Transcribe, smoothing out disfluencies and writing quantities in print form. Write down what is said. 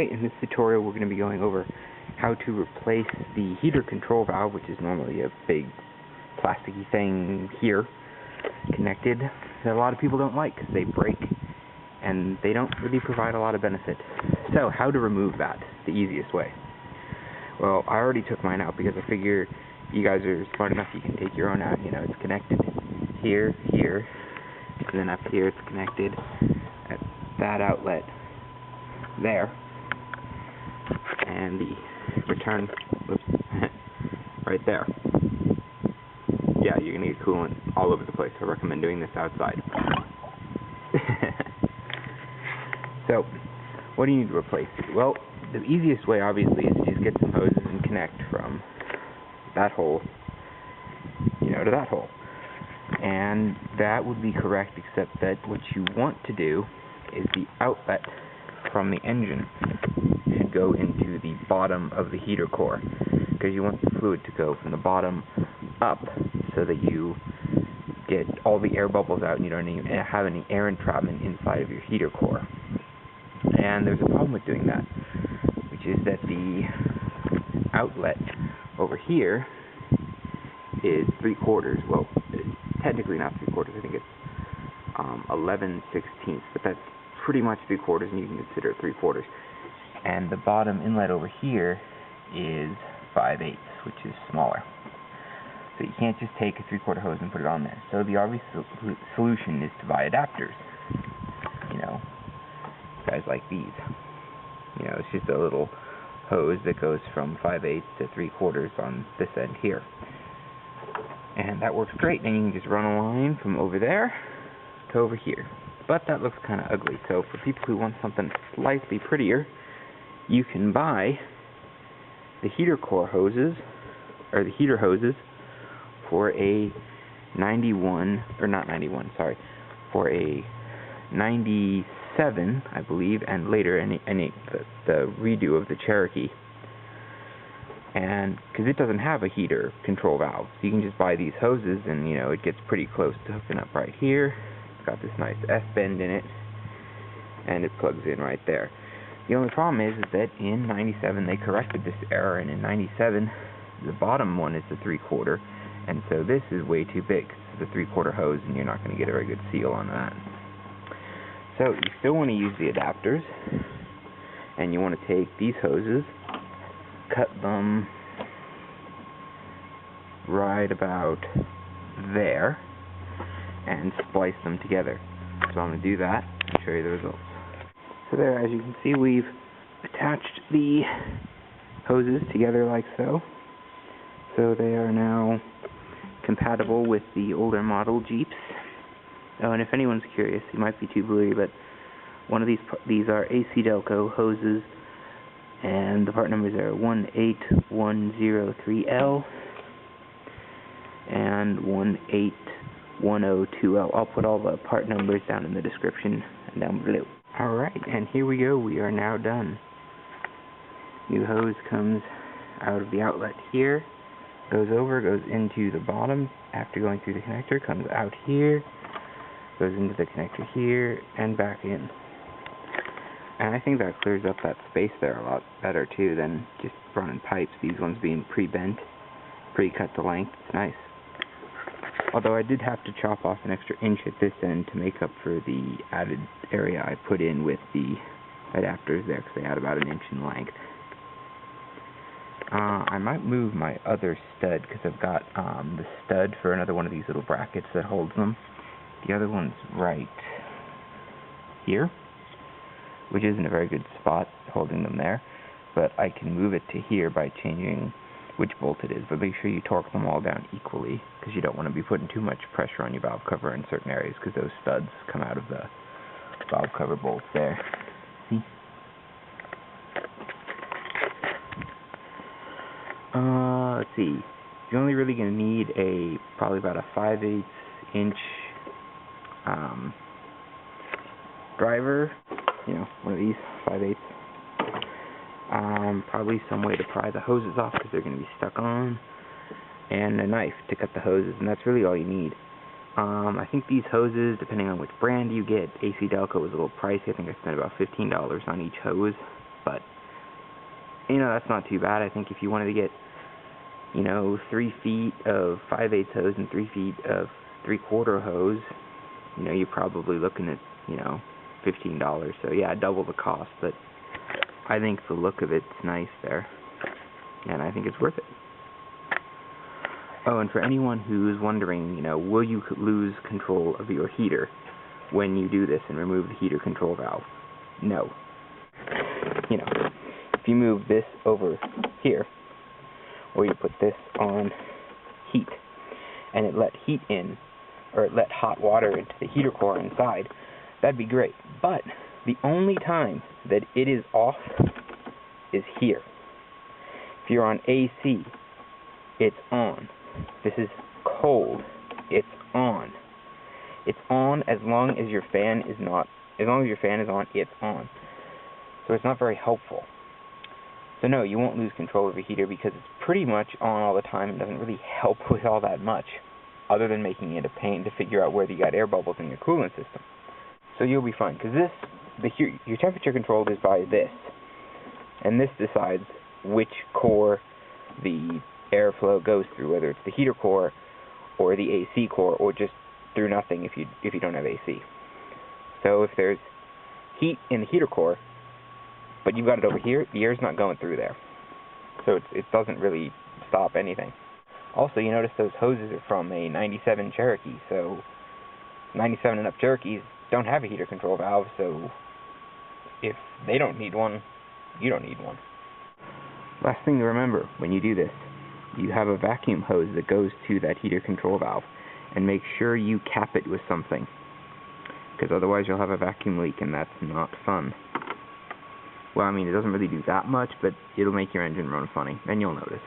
Alright, in this tutorial we're going to be going over how to replace the heater control valve, which is normally a big plasticky thing here connected that a lot of people don't like because they break and they don't really provide a lot of benefit. So how to remove that the easiest way? Well, I already took mine out because I figure you guys are smart enough you can take your own out. You know, it's connected here, here, and then up here it's connected at that outlet there, and the return, whoops, right there. Yeah, you're going to get coolant all over the place. I recommend doing this outside. So, what do you need to replace? Well, the easiest way, obviously, is to just get some hoses and connect from that hole, you know, to that hole. And that would be correct, except that what you want to do is the outlet from the engine should go into the bottom of the heater core, because you want the fluid to go from the bottom up so that you get all the air bubbles out and you don't even have any air entrapment inside of your heater core. And there's a problem with doing that, which is that the outlet over here is 3/4. Well, technically not 3/4. I think it's 11/16, but that's pretty much 3/4, and you can consider it 3/4. And the bottom inlet over here is 5/8, which is smaller. So you can't just take a 3/4 hose and put it on there. So the obvious solution is to buy adapters. You know, guys like these. You know, it's just a little hose that goes from 5/8 to 3/4 on this end here. And that works great, and you can just run a line from over there to over here. But that looks kind of ugly, so for people who want something slightly prettier, you can buy the heater core hoses, or the heater hoses, for a 91, or not 91, sorry, for a 97, I believe, and later the redo of the Cherokee. And because it doesn't have a heater control valve, so you can just buy these hoses, and you know, it gets pretty close to hooking up right here. It's got this nice S-bend in it, and it plugs in right there. The only problem is that in 97 they corrected this error, and in 97 the bottom one is the 3/4, and so this is way too big. It's a 3/4 hose, and you're not going to get a very good seal on that. So you still want to use the adapters, and you want to take these hoses, cut them right about there, and splice them together. So I'm going to do that and show you the results. So there, as you can see, we've attached the hoses together like so. So they are now compatible with the older model Jeeps. Oh, and if anyone's curious, you might be too blurry, but one of these are ACDelco hoses, and the part numbers are 18103L and 18102L. I'll put all the part numbers down in the description and down below. Alright, and here we go. We are now done. New hose comes out of the outlet here, goes over, goes into the bottom after going through the connector, comes out here, goes into the connector here, and back in. And I think that clears up that space there a lot better too than just running pipes. These ones being pre-bent, pre-cut to length. It's nice. Although I did have to chop off an extra inch at this end to make up for the added area I put in with the adapters there, because they had about an inch in length. I might move my other stud, because I've got the stud for another one of these little brackets that holds them. The other one's right here, which isn't a very good spot holding them there, but I can move it to here by changing which bolt it is, but make sure you torque them all down equally, because you don't want to be putting too much pressure on your valve cover in certain areas, because those studs come out of the valve cover bolts there. See? Let's see. You're only really going to need probably about a 5/8 inch driver, you know, one of these 5/8. Probably some way to pry the hoses off, because they're going to be stuck on, and a knife to cut the hoses, and that's really all you need. I think these hoses, depending on which brand you get, ACDelco was a little pricey. I think I spent about $15 on each hose. but, you know, that's not too bad. I think if you wanted to get, you know, 3 feet of 5/8 hose and 3 feet of 3/4 hose, you know, you're probably looking at, you know, $15. So yeah, double the cost, but I think the look of it's nice there, and I think it's worth it. Oh, and for anyone who's wondering, you know, will you lose control of your heater when you do this and remove the heater control valve? No. You know, if you move this over here, or you put this on heat, and it let heat in, or it let hot water into the heater core inside, that'd be great. But the only time that it is off is here. If you're on AC, it's on. This is cold. It's on. It's on as long as your fan is not. As long as your fan is on, it's on. So it's not very helpful. So no, you won't lose control of your heater because it's pretty much on all the time. It doesn't really help with all that much, other than making it a pain to figure out whether you got air bubbles in your coolant system. So you'll be fine, because your temperature control is by this, and this decides which core the airflow goes through, whether it's the heater core or the AC core, or just through nothing if you don't have AC. So if there's heat in the heater core, but you've got it over here, the air's not going through there. So it doesn't really stop anything. Also, you notice those hoses are from a 97 Cherokee, so 97 and up Cherokees don't have a heater control valve, so if they don't need one, you don't need one. Last thing to remember when you do this, you have a vacuum hose that goes to that heater control valve, and make sure you cap it with something, because otherwise you'll have a vacuum leak, and that's not fun. Well, I mean, it doesn't really do that much, but it'll make your engine run funny, and you'll notice.